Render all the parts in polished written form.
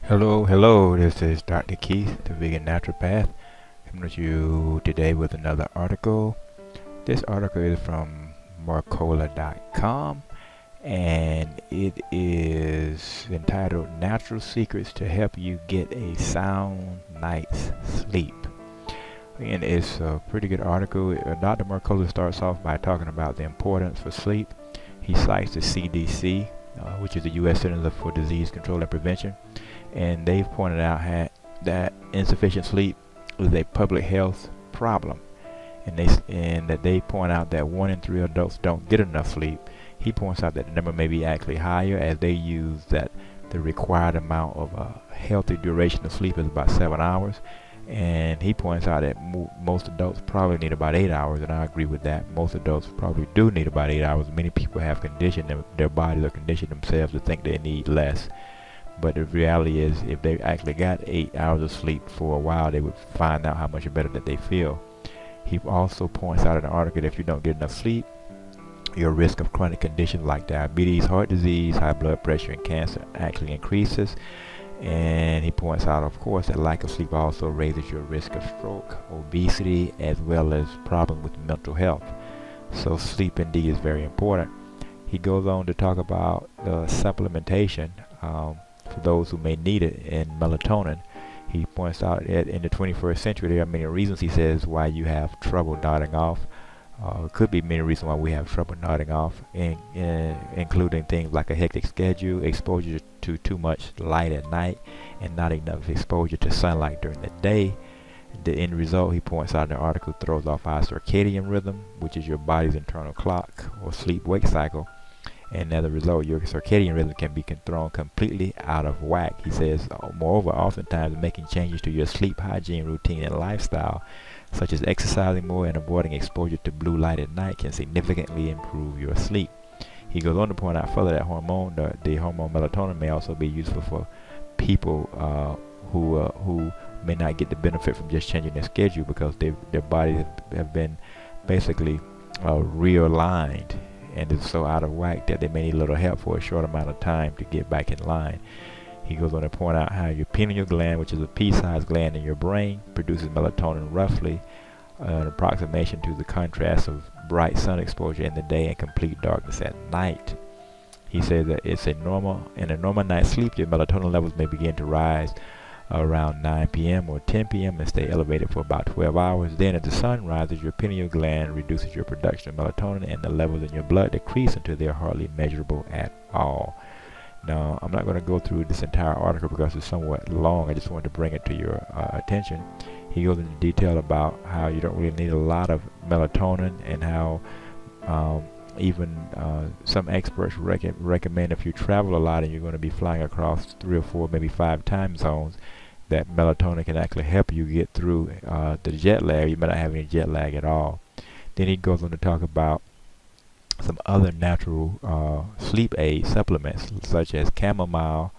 Hello, this is Dr. Keith, the vegan naturopath, coming to you today with another article. This article is from Marcola.com and it is entitled Natural Secrets to Help You Get a Sound Night's Sleep. And it's a pretty good article. Dr. Marcola starts off by talking about the importance for sleep. He cites the CDC, which is the U.S. Centers for Disease Control and Prevention, and they've pointed out that insufficient sleep is a public health problem, and that they point out that 1 in 3 adults don't get enough sleep. He points out that the number may be actually higher, as they use that the required amount of a healthy duration of sleep is about 7 hours, and he points out that most adults probably need about 8 hours, and I agree with that. Most adults probably do need about 8 hours. Many people have conditioned their bodies or conditioned themselves to think they need less. But the reality is, if they actually got 8 hours of sleep for a while, they would find out how much better that they feel. He also points out in the article that if you don't get enough sleep, your risk of chronic conditions like diabetes, heart disease, high blood pressure, and cancer actually increases. And he points out, of course, that lack of sleep also raises your risk of stroke, obesity, as well as problems with mental health. So sleep indeed is very important. He goes on to talk about supplementation. For those who may need it, in melatonin. He points out that in the 21st century there are many reasons, he says, why you have trouble nodding off. It could be many reasons why we have trouble nodding off, including things like a hectic schedule, exposure to too much light at night, and not enough exposure to sunlight during the day. The end result, he points out in the article, throws off our circadian rhythm, which is your body's internal clock or sleep-wake cycle. And as a result, your circadian rhythm can be thrown completely out of whack. He says, moreover, oftentimes making changes to your sleep hygiene routine and lifestyle, such as exercising more and avoiding exposure to blue light at night, can significantly improve your sleep. He goes on to point out further that the hormone melatonin may also be useful for people who may not get the benefit from just changing their schedule, because their bodies have been basically realigned and is so out of whack that they may need a little help for a short amount of time to get back in line. He goes on to point out how your pineal gland, which is a pea-sized gland in your brain, produces melatonin roughly an approximation to the contrast of bright sun exposure in the day and complete darkness at night. He says that in a normal night's sleep, your melatonin levels may begin to rise around 9 p.m. or 10 p.m. and stay elevated for about 12 hours. Then as the sun rises, your pineal gland reduces your production of melatonin, and the levels in your blood decrease until they are hardly measurable at all. Now, I'm not going to go through this entire article because it's somewhat long. I just wanted to bring it to your attention. He goes into detail about how you don't really need a lot of melatonin, and how even some experts recommend if you travel a lot and you're going to be flying across 3 or 4, maybe 5 time zones, that melatonin can actually help you get through the jet lag. You may not have any jet lag at all. Then he goes on to talk about some other natural sleep aid supplements, such as chamomile,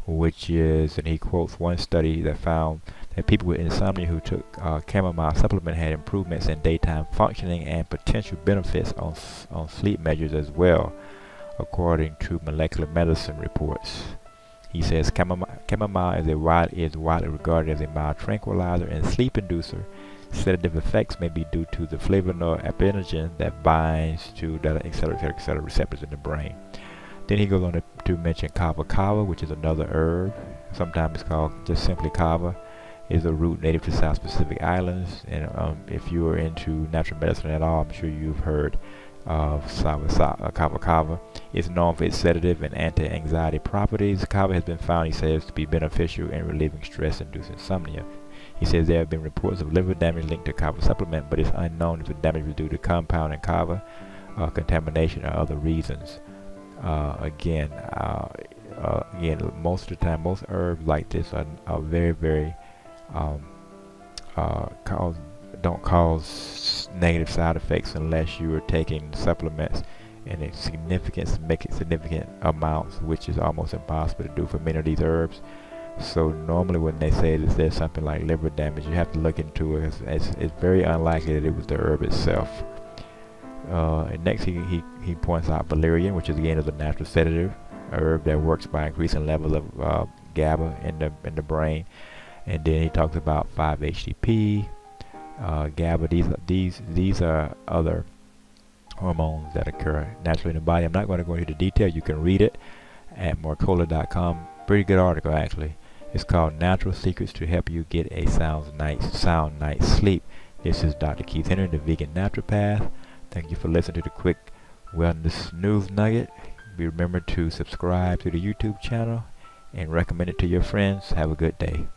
which is, and he quotes one study that found that people with insomnia who took chamomile supplement had improvements in daytime functioning and potential benefits on sleep measures as well, according to molecular medicine reports. He says chamomile is widely regarded as a mild tranquilizer and sleep inducer. Sedative effects may be due to the flavonoid that binds to etc. receptors in the brain. Then he goes on to mention kava, which is another herb. Sometimes it's called just simply kava. Is a root native to South Pacific Islands, and if you are into natural medicine at all, I'm sure you've heard of kava. It's known for its sedative and anti-anxiety properties. Kava has been found, he says, to be beneficial in relieving stress-induced insomnia. He says there have been reports of liver damage linked to kava supplement, but it's unknown if the damage was due to compounding kava, contamination, or other reasons. Again, most of the time, most herbs like this are very, very don't cause negative side effects unless you are taking supplements in significant amounts, which is almost impossible to do for many of these herbs. So normally when they say that there's something like liver damage, you have to look into it. It's very unlikely that it was the herb itself. And next he points out valerian, which is again is a natural sedative herb that works by increasing levels of GABA in the brain. And then he talks about 5-HTP, GABA. These are other hormones that occur naturally in the body. I'm not going to go into the detail. You can read it at morcola.com. Pretty good article, actually. It's called Natural Secrets to Help You Get a Sound Night's Sleep. This is Dr. Keith Henry, the Vegan Naturopath. Thank you for listening to the quick wellness news nugget. Remember to subscribe to the YouTube channel and recommend it to your friends. Have a good day.